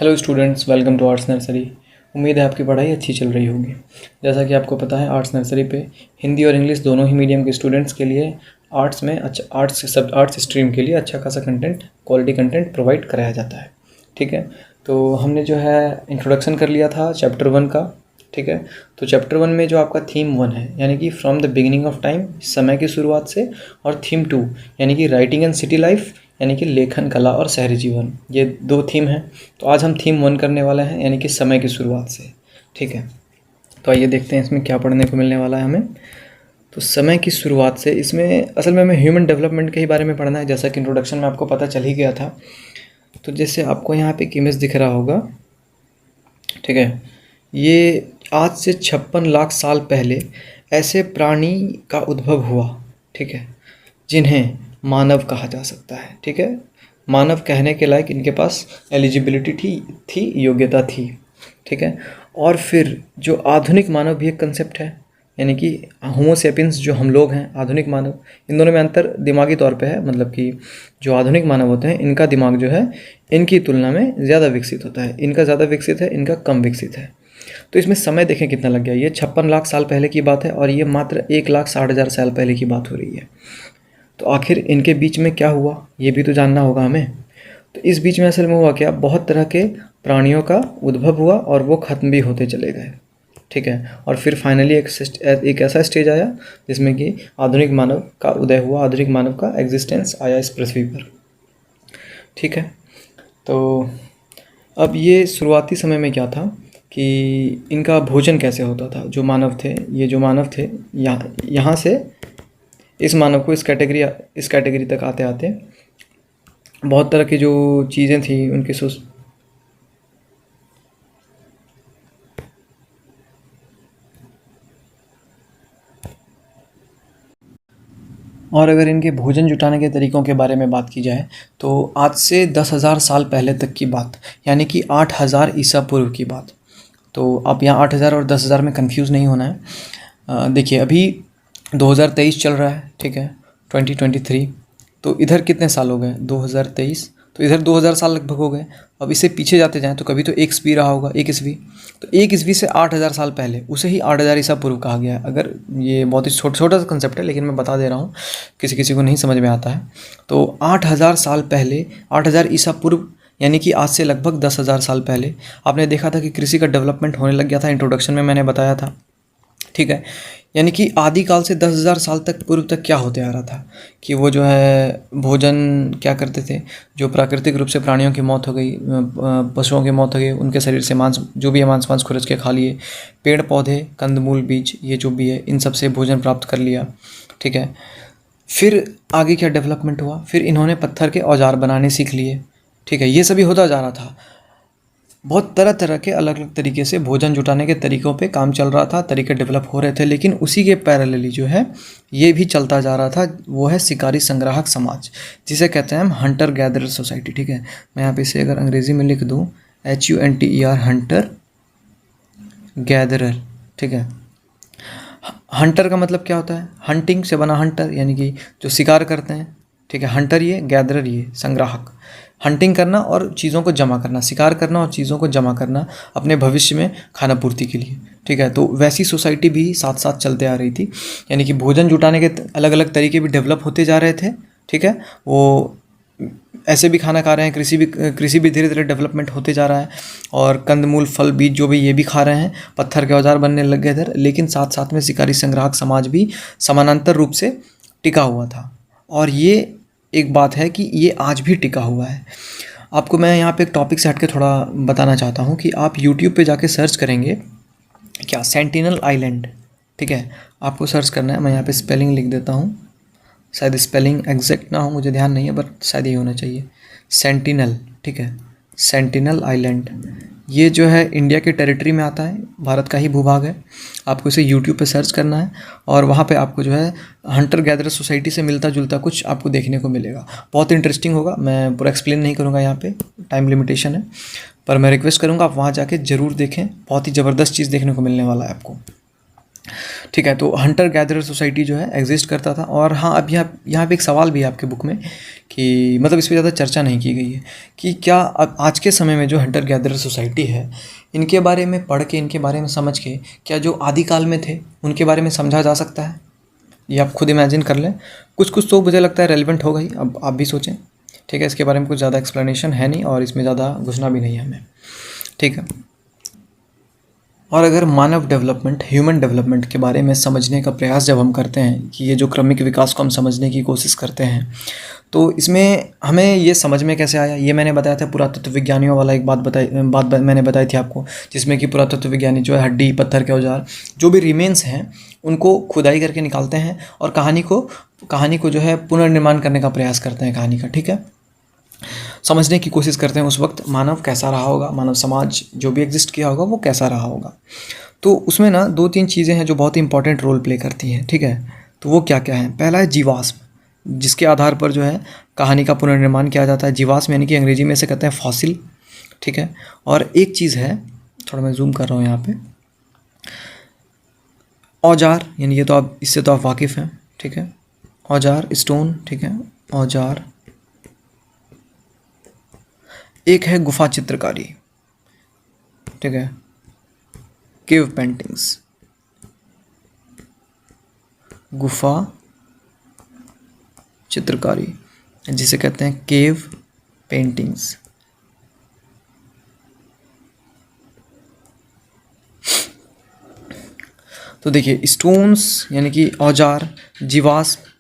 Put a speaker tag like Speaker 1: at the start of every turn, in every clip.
Speaker 1: Hello students, welcome to arts nursery. उम्मीद है आपकी पढ़ाई अच्छी चल रही होगी। जैसा कि आपको पता है, आर्ट्स नर्सरी पे हिंदी और इंग्लिश दोनों ही मीडियम के स्टूडेंट्स के लिए आर्ट्स में आर्ट्स स्ट्रीम के लिए अच्छा खासा कंटेंट, क्वालिटी कंटेंट प्रोवाइड कराया जाता है। ठीक है, तो हमने जो है इंट्रोडक्शन कर लिया था चैप्टर 1 का। ठीक है, तो चैप्टर 1 में जो आपका थीम 1 है, यानी कि from the beginning of time, समय की शुरुआत से, और थीम 2 यानी कि राइटिंग एंड सिटी लाइफ, यानी कि लेखन कला और शहरी जीवन, ये दो थीम हैं। तो आज हम थीम 1 करने वाले हैं, यानी कि समय की शुरुआत से। ठीक है, तो आइए देखते हैं इसमें क्या पढ़ने को मिलने वाला है हमें। तो समय की शुरुआत से, इसमें असल में हमें ह्यूमन डेवलपमेंट के ही बारे में पढ़ना है, जैसा कि इंट्रोडक्शन में आपको पता चल ही गया था। तो जैसे आपको यहाँ पे एक इमेज दिख रहा होगा, ठीक है, ये आज से 56 लाख साल पहले ऐसे प्राणी का उद्भव हुआ, ठीक है, जिन्हें मानव कहा जा सकता है। ठीक है, मानव कहने के लायक इनके पास एलिजिबिलिटी थी, योग्यता थी। ठीक है, और फिर जो आधुनिक मानव भी एक कंसेप्ट है, यानी कि होमो सेपियंस जो हम लोग हैं, आधुनिक मानव, इन दोनों में अंतर दिमागी तौर पे है। मतलब कि जो आधुनिक मानव होते हैं, इनका दिमाग जो है इनकी तुलना में ज़्यादा विकसित होता है, इनका ज़्यादा विकसित है, इनका कम विकसित है। तो इसमें समय देखें कितना लग गया। ये 56 लाख साल पहले की बात है और ये मात्र 1,60,000 साल पहले की बात हो रही है। तो आखिर इनके बीच में क्या हुआ, ये भी तो जानना होगा हमें। तो इस बीच में असल में हुआ क्या, बहुत तरह के प्राणियों का उद्भव हुआ और वो ख़त्म भी होते चले गए। ठीक है, और फिर फाइनली एक ऐसा स्टेज आया जिसमें कि आधुनिक मानव का उदय हुआ, आधुनिक मानव का एग्जिस्टेंस आया इस पृथ्वी पर। ठीक है, तो अब ये शुरुआती समय में क्या था कि इनका भोजन कैसे होता था। जो मानव थे, ये जो मानव थे, यहाँ से इस मानव को इस कैटेगरी तक आते आते बहुत तरह की जो चीज़ें थी उनकी और अगर इनके भोजन जुटाने के तरीक़ों के बारे में बात की जाए तो आज से 10,000 साल पहले तक की बात, यानी कि 8,000 ईसा पूर्व की बात। तो आप यहाँ 8,000 और 10,000 में कंफ्यूज नहीं होना है। देखिए, अभी 2023 चल रहा है, ठीक है, 2023। तो इधर कितने साल हो गए, 2023, तो इधर 2000 साल लगभग हो गए। अब इससे पीछे जाते जाएँ तो कभी तो एक ईस्वी रहा होगा, एक ईस्वी। तो एक ईस्वी से 8,000 साल पहले, उसे ही 8,000 ईसा पूर्व कहा गया है। अगर ये बहुत ही छोटा सा कंसेप्ट है, लेकिन मैं बता दे रहा हूँ, किसी किसी को नहीं समझ में आता है। तो 8,000 साल पहले, 8,000 ईसा पूर्व, यानी कि आज से लगभग 10,000 साल पहले आपने देखा था कि कृषि का डेवलपमेंट होने लग गया था। इंट्रोडक्शन में मैंने बताया था। ठीक है, यानी कि आदिकाल से 10,000 साल तक पूर्व तक क्या होते आ रहा था कि वो जो है भोजन क्या करते थे, जो प्राकृतिक रूप से प्राणियों की मौत हो गई, पशुओं की मौत हो गई, उनके शरीर से मांस, जो भी है मांस खुरच के खा लिए, पेड़ पौधे, कंदमूल, बीज, ये जो भी है, इन सब से भोजन प्राप्त कर लिया। ठीक है, फिर आगे क्या डेवलपमेंट हुआ, फिर इन्होंने पत्थर के औजार बनाने सीख लिए। ठीक है, ये सभी होता जा रहा था। बहुत तरह तरह के अलग अलग तरीके से भोजन जुटाने के तरीक़ों पे काम चल रहा था, तरीके डेवलप हो रहे थे। लेकिन उसी के पैरेलली जो है ये भी चलता जा रहा था, वो है शिकारी संग्राहक समाज, जिसे कहते हैं हम हंटर गैदरर सोसाइटी। ठीक है, मैं यहाँ पे इसे अगर अंग्रेज़ी में लिख दूँ, HUNTER, हंटर गैदरर। ठीक है, हंटर का मतलब क्या होता है, हंटिंग से बना हंटर, यानी कि जो शिकार करते हैं। ठीक है, हंटर ये, गैदरर ये, संग्राहक। हंटिंग करना और चीज़ों को जमा करना, शिकार करना और चीज़ों को जमा करना अपने भविष्य में खाना पूर्ति के लिए। ठीक है, तो वैसी सोसाइटी भी साथ साथ चलते आ रही थी, यानी कि भोजन जुटाने के अलग अलग तरीके भी डेवलप होते जा रहे थे। ठीक है, वो ऐसे भी खाना खा रहे हैं, कृषि भी धीरे धीरे डेवलपमेंट होते जा रहा है, और कंदमूल, फल, बीज जो भी, ये भी खा रहे हैं, पत्थर के औजार बनने लग गए इधर। लेकिन साथ साथ में शिकारी संग्राहक समाज भी समानांतर रूप से टिका हुआ था। और ये एक बात है कि ये आज भी टिका हुआ है। आपको मैं यहाँ पे एक टॉपिक से हट के थोड़ा बताना चाहता हूँ कि आप यूट्यूब पे जाके सर्च करेंगे क्या, सेंटिनल आइलैंड। ठीक है, आपको सर्च करना है, मैं यहाँ पे स्पेलिंग लिख देता हूँ, शायद स्पेलिंग एग्जैक्ट ना हो, मुझे ध्यान नहीं है, बट शायद ये होना चाहिए, सेंटिनल। ठीक है, सेंटिनल आइलैंड, ये जो है इंडिया के टेरिटरी में आता है, भारत का ही भूभाग है। आपको इसे यूट्यूब पे सर्च करना है और वहाँ पे आपको जो है हंटर गैदरर सोसाइटी से मिलता जुलता कुछ आपको देखने को मिलेगा। बहुत इंटरेस्टिंग होगा, मैं पूरा एक्सप्लेन नहीं करूँगा, यहाँ पे टाइम लिमिटेशन है, पर मैं रिक्वेस्ट करूँगा आप वहाँ जाके ज़रूर देखें। बहुत ही ज़बरदस्त चीज़ देखने को मिलने वाला है आपको। ठीक है। तो हंटर गैदरर सोसाइटी जो है एग्जिस्ट करता था। और हाँ, अब यहाँ पे एक सवाल भी है आपके बुक में कि मतलब इस पे ज़्यादा चर्चा नहीं की गई है कि क्या अब आज के समय में जो हंटर गैदरर सोसाइटी है, इनके बारे में पढ़ के, इनके बारे में समझ के, क्या जो आदिकाल में थे उनके बारे में समझा जा सकता है? ये आप खुद इमेजिन कर लें। कुछ कुछ तो मुझे लगता है रेलिवेंट होगा ही, अब आप भी सोचें। ठीक है, इसके बारे में कुछ ज़्यादा एक्सप्लेनेशन है नहीं और इसमें ज़्यादा घुसना भी नहीं है हमें। ठीक है। और अगर मानव डेवलपमेंट, ह्यूमन डेवलपमेंट के बारे में समझने का प्रयास जब हम करते हैं कि ये जो क्रमिक विकास को हम समझने की कोशिश करते हैं, तो इसमें हमें ये समझ में कैसे आया, ये मैंने बताया था पुरातत्व विज्ञानियों वाला एक बात मैंने बताई थी आपको, जिसमें कि पुरातत्व विज्ञानी जो है हड्डी पत्थर के औजार जो भी रिमेन्स हैं उनको खुदाई करके निकालते हैं और कहानी को जो है पुनर्निर्माण करने का प्रयास करते हैं कहानी का। ठीक है, समझने की कोशिश करते हैं उस वक्त मानव कैसा रहा होगा, मानव समाज जो भी एग्जिस्ट किया होगा वो कैसा रहा होगा। तो उसमें ना 2-3 चीज़ें हैं जो बहुत ही इंपॉर्टेंट रोल प्ले करती हैं। ठीक है, तो वो क्या क्या है? पहला है जीवाश्म, जिसके आधार पर जो है कहानी का पुनर्निर्माण किया जाता है। जीवाश्म यानी कि अंग्रेजी में से कहते हैं फॉसिल। ठीक है, और एक चीज़ है, थोड़ा मैं जूम कर रहा हूँ यहाँ पे, औजार, यानी ये तो आप इससे तो आप वाकिफ़ हैं। ठीक है, औजार, स्टोन। ठीक है, औजार। एक है गुफा चित्रकारी। ठीक है, केव पेंटिंग्स, गुफा चित्रकारी जिसे कहते हैं केव पेंटिंग्स। तो देखिए, स्टोन्स यानी कि औजार, जीवाश्म,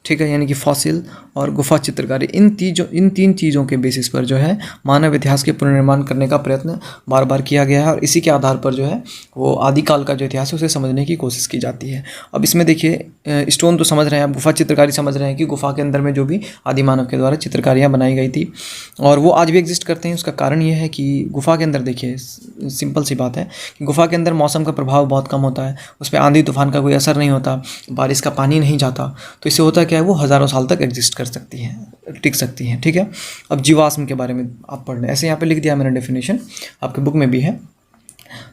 Speaker 1: ठीक है, यानी कि फॉसिल, और गुफा चित्रकारी, इन 3 चीज़ों के बेसिस पर जो है मानव इतिहास के पुनर्निर्माण करने का प्रयत्न बार बार किया गया है और इसी के आधार पर जो है वो आदिकाल का जो इतिहास है उसे समझने की कोशिश की जाती है। अब इसमें देखिए, स्टोन तो समझ रहे हैं आप, गुफा चित्रकारी समझ रहे हैं कि गुफा के अंदर में जो भी आदि मानव के द्वारा चित्रकारियाँ बनाई गई थी और वो आज भी एग्जिस्ट करते हैं। उसका कारण ये है कि गुफा के अंदर देखिए, सिंपल सी बात है कि गुफा के अंदर मौसम का प्रभाव बहुत कम होता है, उस पर आंधी तूफान का कोई असर नहीं होता, बारिश का पानी नहीं जाता, तो इससे होता क्या है, वो हज़ारों साल तक एग्जिस्ट कर सकती हैं, टिक सकती हैं। ठीक है, अब जीवाश्म के बारे में आप पढ़ लें, ऐसे यहाँ पे लिख दिया मैंने डेफिनेशन, आपके बुक में भी है।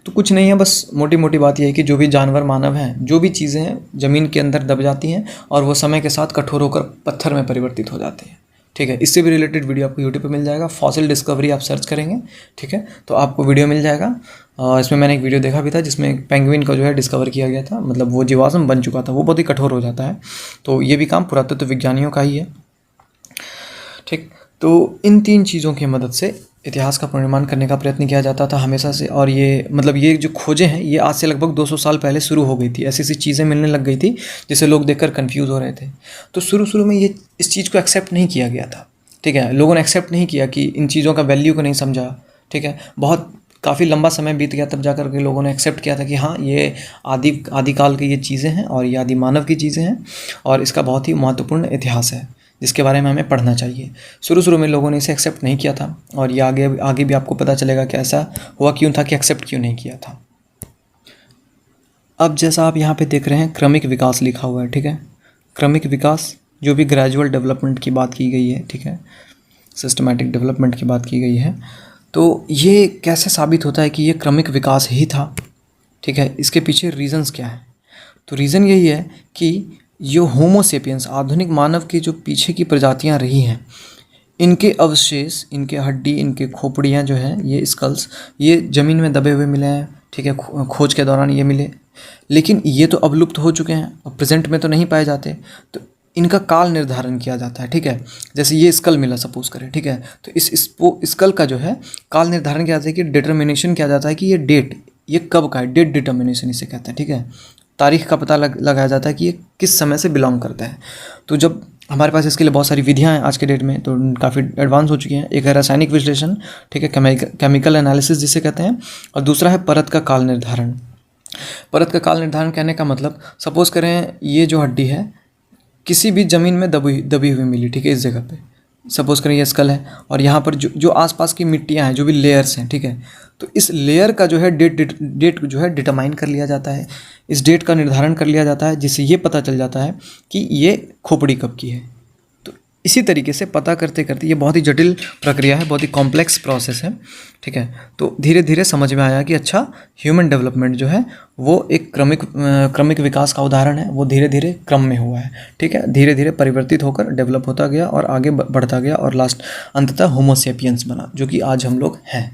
Speaker 1: तो कुछ नहीं है, बस मोटी मोटी बात यह है कि जो भी जानवर, मानव हैं, जो भी चीज़ें हैं ज़मीन के अंदर दब जाती हैं और वो समय के साथ कठोर होकर पत्थर में परिवर्तित हो जाते हैं। ठीक है, इससे भी रिलेटेड वीडियो आपको यूट्यूब पे मिल जाएगा, फॉसिल डिस्कवरी आप सर्च करेंगे। ठीक है, तो आपको वीडियो मिल जाएगा। इसमें मैंने एक वीडियो देखा भी था जिसमें एक पेंगुइन का जो है डिस्कवर किया गया था, मतलब वो जीवाश्म बन चुका था, वो बहुत ही कठोर हो जाता है। तो ये भी काम पुरातत्व विज्ञानियों का ही है। ठीक, तो इन 3 चीज़ों की मदद से इतिहास का पुनर्निर्माण करने का प्रयत्न किया जाता था हमेशा से। और ये मतलब ये जो खोजें हैं ये आज से लगभग 200 साल पहले शुरू हो गई थी। ऐसी ऐसी चीज़ें मिलने लग गई थी जिसे लोग देखकर कंफ्यूज हो रहे थे। तो शुरू में ये इस चीज़ को एक्सेप्ट नहीं किया गया था। ठीक है, लोगों ने एक्सेप्ट नहीं किया कि इन चीज़ों का वैल्यू को नहीं समझा। ठीक है, बहुत काफ़ी लंबा समय बीत गया तब जाकर के लोगों ने एक्सेप्ट किया था कि हाँ, ये आदिकाल की ये चीज़ें हैं और ये आदि मानव की चीज़ें हैं और इसका बहुत ही महत्वपूर्ण इतिहास है जिसके बारे में हमें पढ़ना चाहिए। शुरू में लोगों ने इसे एक्सेप्ट नहीं किया था और ये आगे भी आपको पता चलेगा कि ऐसा हुआ क्यों था, कि एक्सेप्ट क्यों नहीं किया था। अब जैसा आप यहाँ पे देख रहे हैं क्रमिक विकास लिखा हुआ है। ठीक है, क्रमिक विकास जो भी ग्रेजुअल डेवलपमेंट की बात की गई है, ठीक है, सिस्टमैटिक डेवलपमेंट की बात की गई है, तो ये कैसे साबित होता है कि ये क्रमिक विकास ही था? ठीक है, इसके पीछे रीज़न्स क्या है? तो रीज़न यही है कि जो होमो सेपियंस, आधुनिक मानव की जो पीछे की प्रजातियां रही हैं, इनके अवशेष, इनके हड्डी, इनके खोपड़ियाँ जो हैं, ये स्कल्स, ये ज़मीन में दबे हुए मिले हैं। ठीक है, खोज के दौरान ये मिले, लेकिन ये तो अब लुप्त हो चुके हैं और प्रेजेंट में तो नहीं पाए जाते। तो इनका काल निर्धारण किया जाता है। ठीक है, जैसे ये स्कल मिला सपोज करें, ठीक है, तो इस स्कल का जो है काल निर्धारण किया जाता है कि डिटर्मिनेशन किया जाता है कि ये डेट, ये कब का है, डेट डिटर्मिनेशन इसे कहते हैं। ठीक है, तारीख का पता लगाया जाता है कि ये किस समय से बिलोंग करता है। तो जब हमारे पास इसके लिए बहुत सारी विधियां हैं आज के डेट में, तो काफ़ी एडवांस हो चुकी हैं। एक है रासायनिक विश्लेषण, ठीक है, केमिकल एनालिसिस जिसे कहते हैं, और दूसरा है परत का काल निर्धारण। परत का काल निर्धारण कहने का मतलब, सपोज करें ये जो हड्डी है किसी भी ज़मीन में दबी हुई मिली, ठीक है, इस जगह पे सपोज करें ये स्कल है और यहाँ पर जो आसपास की मिट्टियाँ हैं, जो भी लेयर्स हैं, ठीक है, तो इस लेयर का जो है डेट जो है डिटरमाइन कर लिया जाता है, इस डेट का निर्धारण कर लिया जाता है, जिससे ये पता चल जाता है कि ये खोपड़ी कब की है। तो इसी तरीके से पता करते करते, ये बहुत ही जटिल प्रक्रिया है, बहुत ही कॉम्प्लेक्स प्रोसेस है, ठीक है। तो धीरे धीरे समझ में आया कि अच्छा, ह्यूमन डेवलपमेंट जो है वो एक क्रमिक विकास का उदाहरण है, वो धीरे धीरे क्रम में हुआ है, ठीक है। धीरे धीरे परिवर्तित होकर डेवलप होता गया और आगे बढ़ता गया और लास्ट अंततः होमो सेपियंस बना, जो कि आज हम लोग हैं।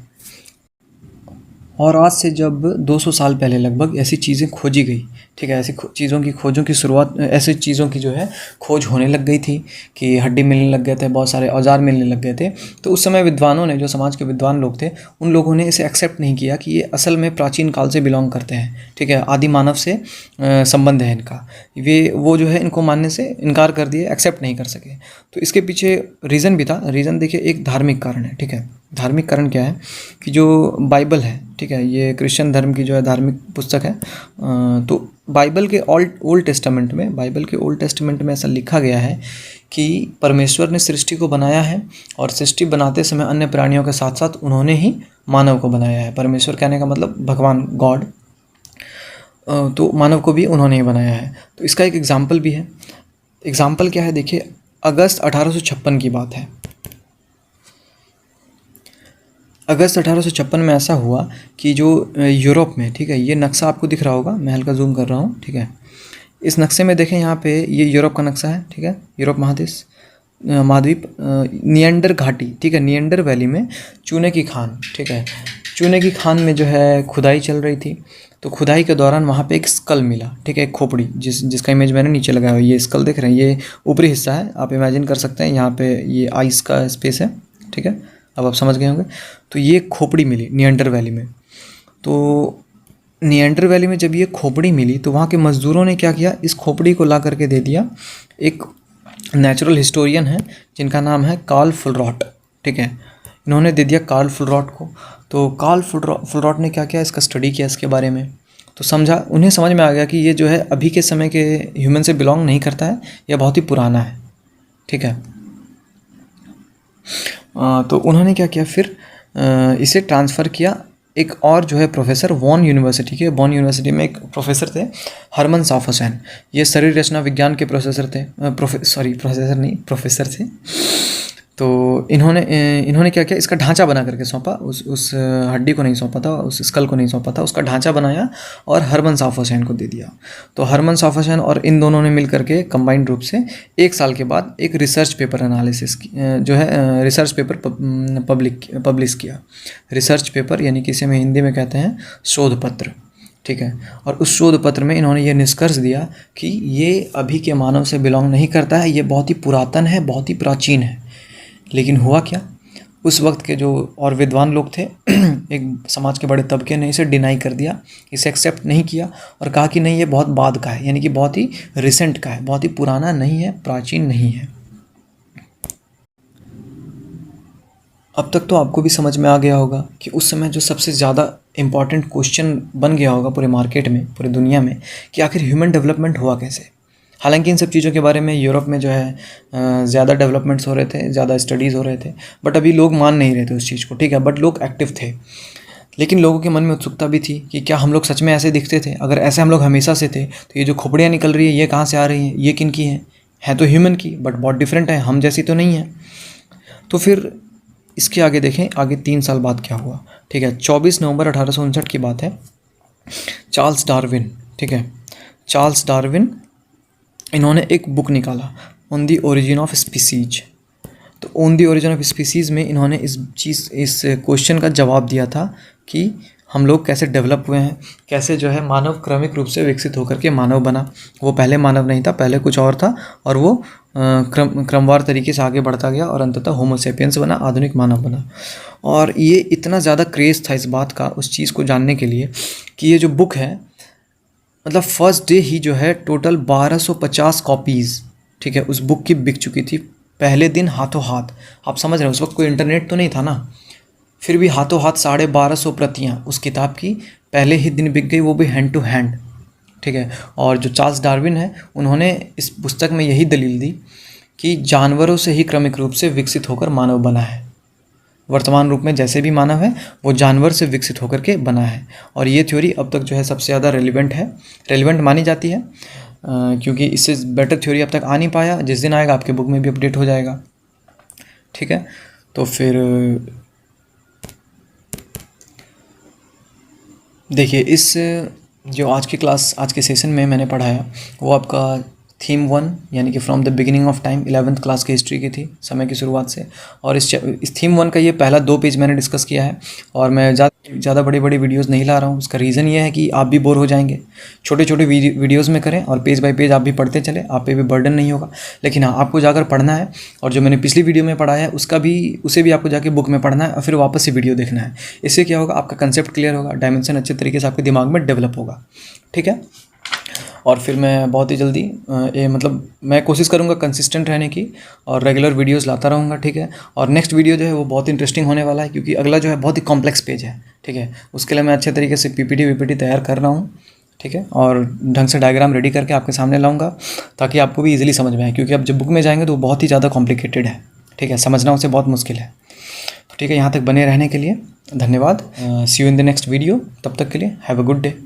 Speaker 1: और आज से जब 200 साल पहले लगभग ऐसी चीज़ें खोजी गई, ठीक है, ऐसी चीज़ों की खोजों की शुरुआत, ऐसी चीज़ों की जो है खोज होने लग गई थी कि हड्डी मिलने लग गए थे, बहुत सारे औजार मिलने लग गए थे। तो उस समय विद्वानों ने, जो समाज के विद्वान लोग थे, उन लोगों ने इसे एक्सेप्ट नहीं किया कि ये असल में प्राचीन काल से बिलोंग करते हैं, ठीक है, आदि मानव से संबंध है इनका। वो जो है इनको मानने से इनकार कर दिए, एक्सेप्ट नहीं कर सके। तो इसके पीछे रीज़न भी था। रीज़न देखिए, एक धार्मिक कारण है, ठीक है। धार्मिक कारण क्या है कि जो बाइबल है, ठीक है, ये क्रिश्चियन धर्म की जो है धार्मिक पुस्तक है। तो बाइबल के ओल्ड टेस्टामेंट में ऐसा लिखा गया है कि परमेश्वर ने सृष्टि को बनाया है और सृष्टि बनाते समय अन्य प्राणियों के साथ साथ उन्होंने ही मानव को बनाया है। परमेश्वर कहने का मतलब भगवान, गॉड। तो मानव को भी उन्होंने ही बनाया है। तो इसका एक एग्जाम्पल भी है। एग्जाम्पल क्या है, देखिए, अगस्त 1856 की बात है। अगस्त 1856 में ऐसा हुआ कि जो यूरोप में, ठीक है, ये नक्शा आपको दिख रहा होगा, मैं हल्का जूम कर रहा हूँ, ठीक है। इस नक्शे में देखें, यहाँ पे ये यूरोप का नक्शा है, ठीक है, यूरोप महाद्वीप, निएंडर घाटी, ठीक है, निएंडर वैली में चूने की खान, ठीक है, चूने की खान में जो है खुदाई चल रही थी। तो खुदाई के दौरान वहाँ पे एक स्कल मिला, ठीक है, एक खोपड़ी, जिसका इमेज मैंने नीचे लगाया हुआ है। ये स्कल देख रहे हैं, ये ऊपरी हिस्सा है, आप इमेजिन कर सकते हैं, यहाँ पे ये आइस का स्पेस है, ठीक है, अब आप समझ गए होंगे। तो ये खोपड़ी मिली निएंडर वैली में। तो निएंडर वैली में जब ये खोपड़ी मिली तो वहाँ के मज़दूरों ने क्या किया, इस खोपड़ी को ला करके दे दिया, एक नेचुरल हिस्टोरियन है जिनका नाम है कार्ल फुलरॉट, ठीक है, इन्होंने दे दिया कार्ल फुलरॉट को। तो कार्ल फुलरॉट ने क्या किया, इसका स्टडी किया, इसके बारे में। तो उन्हें समझ में आ गया कि ये जो है अभी के समय के ह्यूमन से बिलोंग नहीं करता है, यह बहुत ही पुराना है, ठीक है। तो उन्होंने क्या किया, फिर इसे ट्रांसफ़र किया एक और जो है प्रोफेसर, वॉन यूनिवर्सिटी में एक प्रोफेसर थे, हरमन साफोसैन। ये शरीर रचना विज्ञान के प्रोफेसर थे। तो इन्होंने क्या किया, इसका ढांचा बना करके सौंपा, उस हड्डी को नहीं सौंपा था, उस स्कल को नहीं सौंपा था, उसका ढांचा बनाया और हरमन साफोसैन को दे दिया। तो हरमन साफोसैन और इन दोनों ने मिल करके कंबाइंड रूप से 1 साल के बाद एक रिसर्च पेपर एनालिसिस जो है रिसर्च पेपर पब्लिश किया। रिसर्च पेपर यानी कि इसे हम हिंदी में कहते हैं शोध पत्र, ठीक है। और उस शोध पत्र में इन्होंने ये निष्कर्ष दिया कि ये अभी के मानव से बिलोंग नहीं करता है, ये बहुत ही पुरातन है, बहुत ही प्राचीन है। लेकिन हुआ क्या, उस वक्त के जो और विद्वान लोग थे एक समाज के बड़े तबके ने इसे डिनाई कर दिया, इसे एक्सेप्ट नहीं किया और कहा कि नहीं, ये बहुत बाद का है, यानी कि बहुत ही रिसेंट का है, बहुत ही पुराना नहीं है, प्राचीन नहीं है। अब तक तो आपको भी समझ में आ गया होगा कि उस समय जो सबसे ज़्यादा इम्पॉर्टेंट क्वेश्चन बन गया होगा पूरे मार्केट में, पूरी दुनिया में, कि आखिर ह्यूमन डेवलपमेंट हुआ कैसे। हालांकि इन सब चीज़ों के बारे में यूरोप में जो है ज़्यादा डेवलपमेंट्स हो रहे थे, ज़्यादा स्टडीज़ हो रहे थे, बट अभी लोग मान नहीं रहे थे उस चीज़ को, ठीक है, बट लोग एक्टिव थे। लेकिन लोगों के मन में उत्सुकता भी थी कि क्या हम लोग सच में ऐसे दिखते थे, अगर ऐसे हम लोग हमेशा से थे तो ये जो खोपड़ियाँ निकल रही है ये कहाँ से आ रही हैं, ये किन की हैं, है तो ह्यूमन की बट बहुत डिफरेंट है, हम जैसी तो नहीं है। तो फिर इसके आगे देखें, आगे 3 साल बाद क्या हुआ, ठीक है। 24 नवंबर 1859 की बात है। चार्ल्स डार्विन, ठीक है, चार्ल्स डार्विन, इन्होंने एक बुक निकाला, on the origin of species. तो on the origin of species में इन्होंने इस क्वेश्चन का जवाब दिया था कि हम लोग कैसे डेवलप हुए हैं, कैसे जो है मानव क्रमिक रूप से विकसित होकर के मानव बना। वो पहले मानव नहीं था, पहले कुछ और था, और वो क्रमवार तरीके से आगे बढ़ता गया और अंततः होमो सेपियंस बना, आधुनिक मानव बना। और ये इतना ज़्यादा क्रेज़ था इस बात का, उस चीज़ को जानने के लिए, कि ये जो बुक है, मतलब फर्स्ट डे ही जो है टोटल 1250 कॉपीज़, ठीक है, उस बुक की बिक चुकी थी पहले दिन, हाथों हाथ। आप समझ रहे हैं, उस वक्त कोई इंटरनेट तो नहीं था ना, फिर भी हाथों हाथ 1250 प्रतियाँ उस किताब की पहले ही दिन बिक गई, वो भी हैंड टू हैंड, ठीक है। और जो चार्ल्स डार्विन है, उन्होंने इस पुस्तक में यही दलील दी कि जानवरों से ही क्रमिक रूप से विकसित होकर मानव बना है। वर्तमान रूप में जैसे भी मानव है वो जानवर से विकसित होकर के बना है। और ये थ्योरी अब तक जो है सबसे ज़्यादा रेलिवेंट मानी जाती है। क्योंकि इससे बेटर थ्योरी अब तक आ नहीं पाया। जिस दिन आएगा आपके बुक में भी अपडेट हो जाएगा, ठीक है। तो फिर देखिए, इस जो आज की क्लास, आज के सेशन में मैंने पढ़ाया वो आपका थीम 1 यानी कि from the beginning of time 11th class की हिस्ट्री की थी, समय की शुरुआत से। और इस थीम 1 का ये पहला 2 पेज मैंने डिस्कस किया है। और मैं ज़्यादा बड़ी बड़ी वीडियोस नहीं ला रहा हूँ। उसका रीज़न ये है कि आप भी बोर हो जाएंगे। छोटे छोटे वीडियोज़ में करें और पेज बाय पेज आप भी पढ़ते चले, आप पे भी बर्डन नहीं होगा। लेकिन हाँ, आपको जाकर पढ़ना है, और जो मैंने पिछली वीडियो में पढ़ाया है उसे भी आपको जाके बुक में पढ़ना है और फिर वापस से वीडियो देखना है। इससे क्या होगा, आपका कंसेप्ट क्लियर होगा, डायमेंशन अच्छे तरीके से आपके दिमाग में डेवलप होगा, ठीक है। और फिर मैं बहुत ही जल्दी मैं कोशिश करूँगा कंसिस्टेंट रहने की और रेगुलर वीडियोस लाता रहूँगा, ठीक है। और नेक्स्ट वीडियो जो है वो बहुत इंटरेस्टिंग होने वाला है, क्योंकि अगला जो है बहुत ही कॉम्प्लेक्स पेज है, ठीक है। उसके लिए मैं अच्छे तरीके से पीपीटी तैयार कर रहा हूँ, ठीक है। और ढंग से डायग्राम रेडी करके आपके सामने लाऊंगा ताकि आपको भी ईजिली समझ में आए, क्योंकि अब जब बुक में जाएंगे तो वो बहुत ही ज़्यादा कॉम्प्लिकेटेड है, ठीक है। समझना उसे बहुत मुश्किल है। तो ठीक है, यहाँ तक बने रहने के लिए धन्यवाद। See you in the next video. तब तक के लिए हैव अ गुड डे।